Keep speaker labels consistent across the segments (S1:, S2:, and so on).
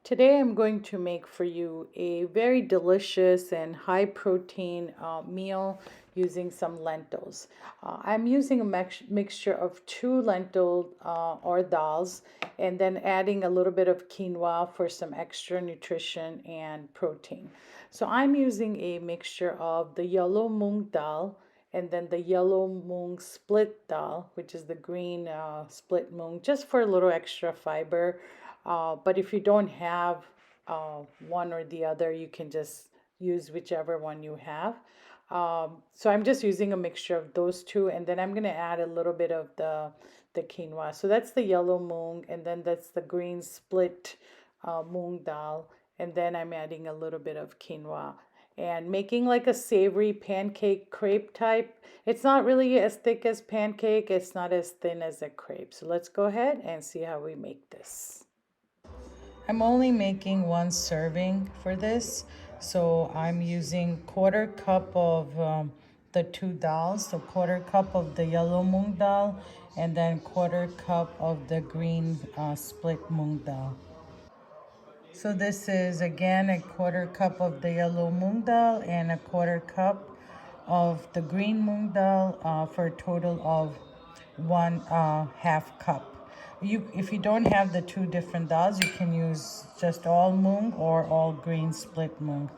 S1: Today I'm going to make for you a very delicious and high protein meal using some lentils. I'm using a mixture of two lentil or dals and then adding a little bit of quinoa for some extra nutrition and protein. So I'm using a mixture of the yellow moong dal and then the yellow moong split dal, which is the green split moong, just for a little extra fiber. But if you don't have one or the other, you can just use whichever one you have. So I'm just using a mixture of those two, and then I'm going to add a little bit of the quinoa. So that's the yellow moong, and then that's the green split moong dal, and then I'm adding a little bit of quinoa and making like a savory pancake crepe type. It's not really as thick as pancake, it's not as thin as a crepe. So let's go ahead and see how we make this. I'm only making one serving for this, so I'm using quarter cup of the two dals, so quarter cup of the yellow moong dal, and then quarter cup of the green split moong dal. So this is again a quarter cup of the yellow moong dal and a quarter cup of the green moong dal for a total of one half cup. If you don't have the two different dals, you can use just all moong or all green split moong.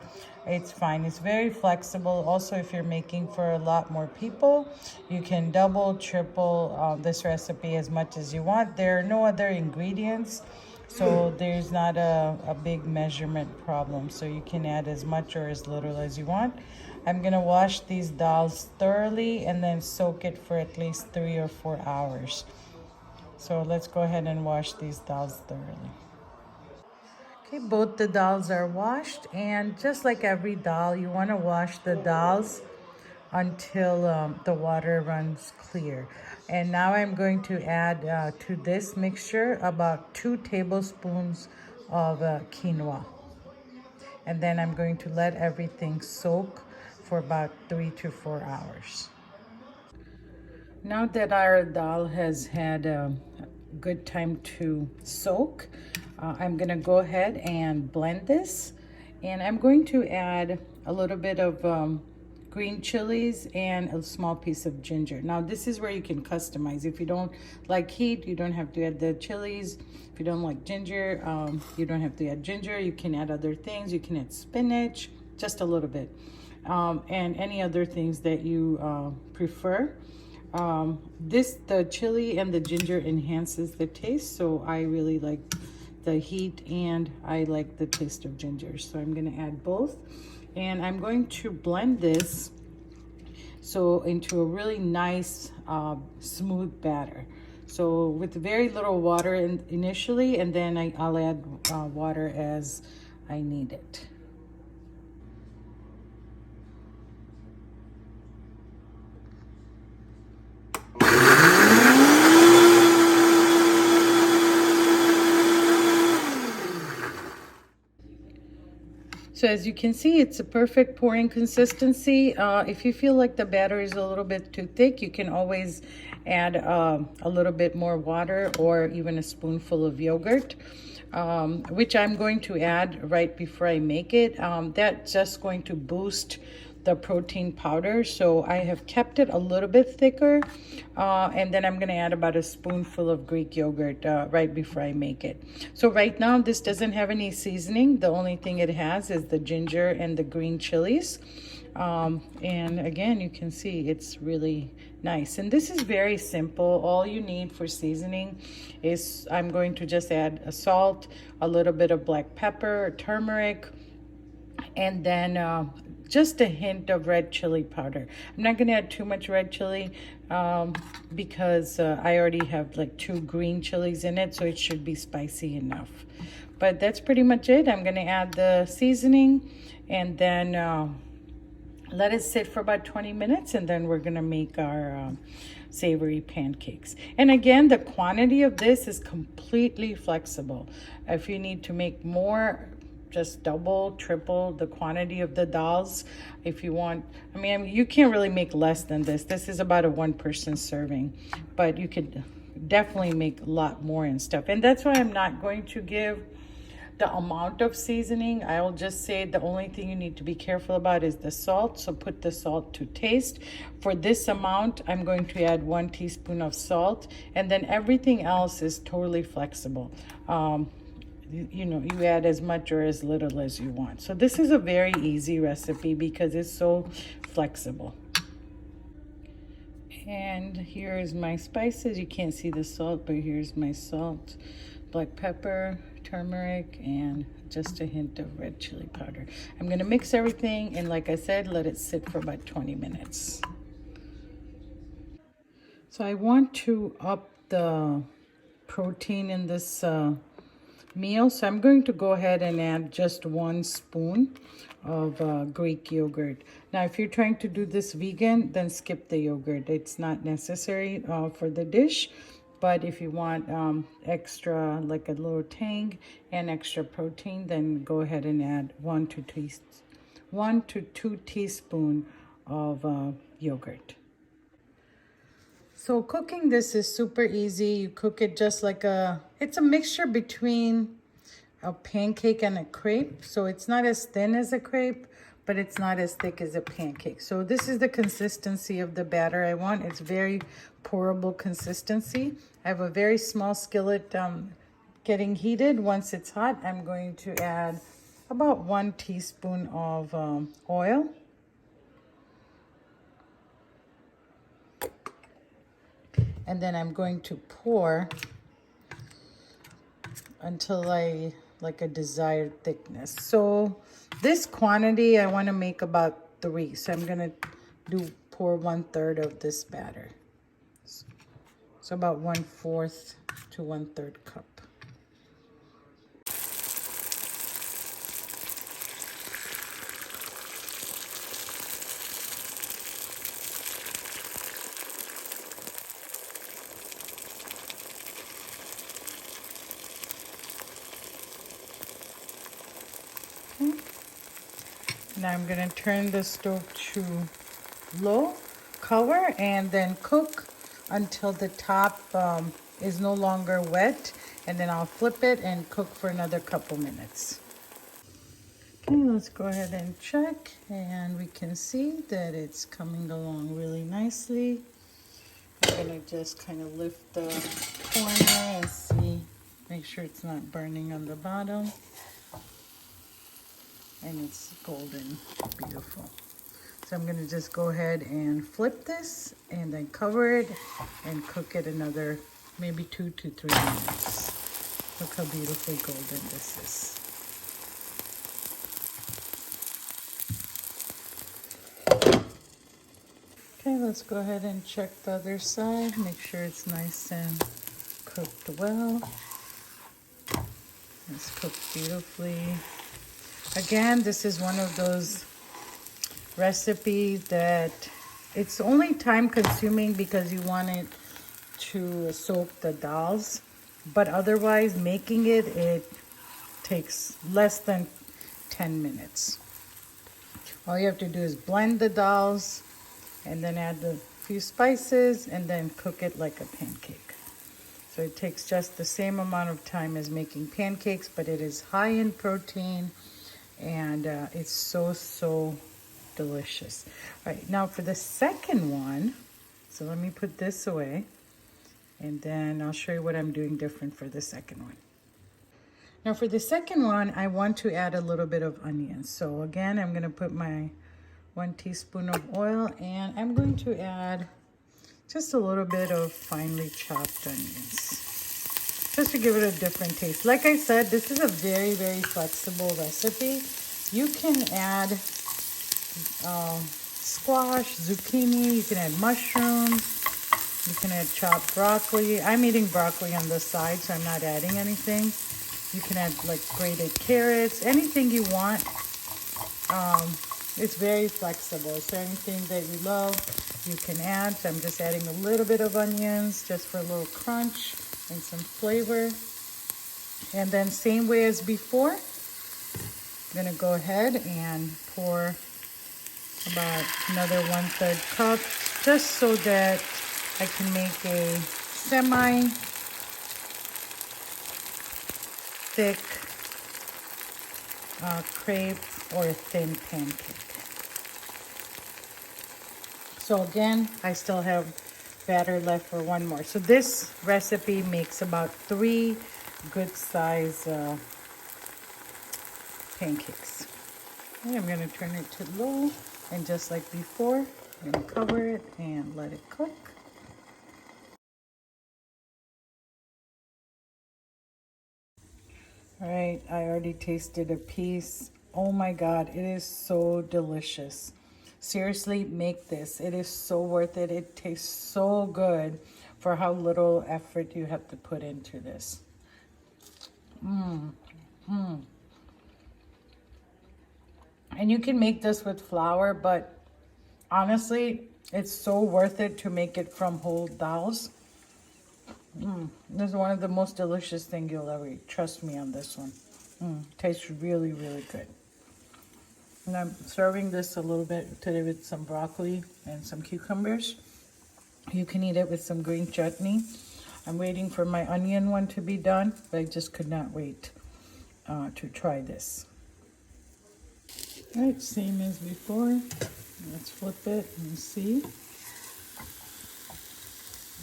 S1: It's fine. It's very flexible. Also, if you're making for a lot more people, you can double, triple this recipe as much as you want. There are no other ingredients, so there's not a big measurement problem. So you can add as much or as little as you want. I'm gonna wash these dals thoroughly and then soak it for at least 3 or 4 hours. So let's go ahead and wash these dals thoroughly. Okay, both the dals are washed, and just like every dal, you want to wash the dals until the water runs clear. And now I'm going to add to this mixture about 2 tablespoons of quinoa. And then I'm going to let everything soak for about 3 to 4 hours. Now that our dal has had a good time to soak, I'm gonna go ahead and blend this. And I'm going to add a little bit of green chilies and a small piece of ginger. Now this is where you can customize. If you don't like heat, you don't have to add the chilies. If you don't like ginger, you don't have to add ginger. You can add other things. You can add spinach, just a little bit. And any other things that you prefer. The chili and the ginger enhances the taste, so I really like the heat and I like the taste of ginger. So I'm gonna add both, and I'm going to blend this so into a really nice smooth batter. So with very little water initially, and then I'll add water as I need it. So as you can see, it's a perfect pouring consistency. If you feel like the batter is a little bit too thick, you can always add a little bit more water or even a spoonful of yogurt, which I'm going to add right before I make it. That's just going to boost the protein powder, so I have kept it a little bit thicker, and then I'm going to add about a spoonful of Greek yogurt right before I make it. So right now this doesn't have any seasoning. The only thing it has is the ginger and the green chilies, and again, you can see it's really nice. And this is very simple. All you need for seasoning is I'm going to just add a salt, a little bit of black pepper, turmeric, and then just a hint of red chili powder. I'm not going to add too much red chili because I already have like 2 green chilies in it, so it should be spicy enough. But that's pretty much it. I'm going to add the seasoning and then let it sit for about 20 minutes, and then we're going to make our savory pancakes. And again, the quantity of this is completely flexible. If you need to make more, just double, triple the quantity of the dals. If you want, I mean, you can't really make less than this. This is about a 1-person serving, but you could definitely make a lot more and stuff. And that's why I'm not going to give the amount of seasoning. I'll just say the only thing you need to be careful about is the salt. So put the salt to taste. For this amount, I'm going to add 1 teaspoon of salt, and then everything else is totally flexible. You know, you add as much or as little as you want. So this is a very easy recipe because it's so flexible. And here is my spices. You can't see the salt, but here's my salt, black pepper, turmeric, and just a hint of red chili powder. I'm gonna mix everything, and like I said, let it sit for about 20 minutes. So I want to up the protein in this meal, so I'm going to go ahead and add just 1 spoon of Greek yogurt. Now, if you're trying to do this vegan, then skip the yogurt. It's not necessary for the dish, but if you want extra, like a little tang and extra protein, then go ahead and add 1 to 2 teaspoons of yogurt. So cooking this is super easy. You cook it just like it's a mixture between a pancake and a crepe. So it's not as thin as a crepe, but it's not as thick as a pancake. So this is the consistency of the batter I want. It's very pourable consistency. I have a very small skillet getting heated. Once it's hot, I'm going to add about 1 teaspoon of oil. And then I'm going to pour until I like a desired thickness. So this quantity I want to make about 3. So I'm going to pour 1/3 of this batter. So about 1/4 to 1/3 cup. Now I'm going to turn the stove to low, cover, and then cook until the top is no longer wet. And then I'll flip it and cook for another couple minutes. Okay, let's go ahead and check. And we can see that it's coming along really nicely. I'm going to just kind of lift the corner and see, make sure it's not burning on the bottom. And it's golden, beautiful. So I'm gonna just go ahead and flip this and then cover it and cook it another maybe 2 to 3 minutes. Look how beautifully golden this is. Okay, let's go ahead and check the other side. Make sure it's nice and cooked well. It's cooked beautifully. Again, this is one of those recipes that it's only time consuming because you want it to soak the dals, but otherwise making it takes less than 10 minutes. All you have to do is blend the dals and then add a few spices and then cook it like a pancake. So it takes just the same amount of time as making pancakes, but it is high in protein. And it's so delicious. All right, now for the second one, so let me put this away, and then I'll show you what I'm doing different for the second one. Now for the second one, I want to add a little bit of onions. So again, I'm going to put my 1 teaspoon of oil, and I'm going to add just a little bit of finely chopped onions, just to give it a different taste. Like I said, this is a very flexible recipe. You can add squash, zucchini, you can add mushrooms, you can add chopped broccoli. I'm eating broccoli on the side, so I'm not adding anything. You can add like grated carrots, anything you want. It's very flexible. So anything that you love, you can add. So I'm just adding a little bit of onions just for a little crunch and some flavor. And then same way as before, I'm going to go ahead and pour about another 1/3 cup, just so that I can make a semi thick crepe or a thin pancake. So again, I still have batter left for one more. So this recipe makes about 3 good size pancakes. Okay, I'm gonna turn it to low, and just like before, I'm gonna cover it and let it cook. All right, I already tasted a piece. Oh my God, it is so delicious. Seriously, make this. It is so worth it. It tastes so good for how little effort you have to put into this. And you can make this with flour, but honestly, it's so worth it to make it from whole dals. This is one of the most delicious things you'll ever eat. Trust me on this one. Tastes really, really good. And I'm serving this a little bit today with some broccoli and some cucumbers. You can eat it with some green chutney. I'm waiting for my onion one to be done, but I just could not wait to try this. All right, same as before. Let's flip it and see.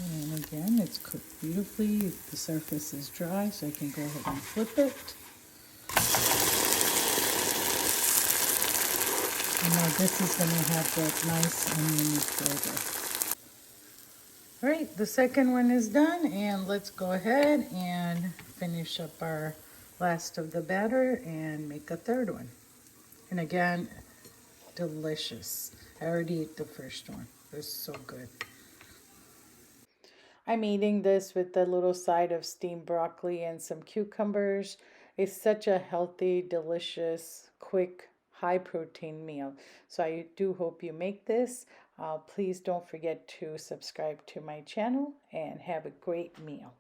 S1: And again, it's cooked beautifully. The surface is dry, so I can go ahead and flip it. And now this is going to have that nice onion flavor. All right, the second one is done, and let's go ahead and finish up our last of the batter and make a third one. And again, delicious. I already ate the first one. It was so good. I'm eating this with a little side of steamed broccoli and some cucumbers. It's such a healthy, delicious, quick, high protein meal. So I do hope you make this. Please don't forget to subscribe to my channel and have a great meal.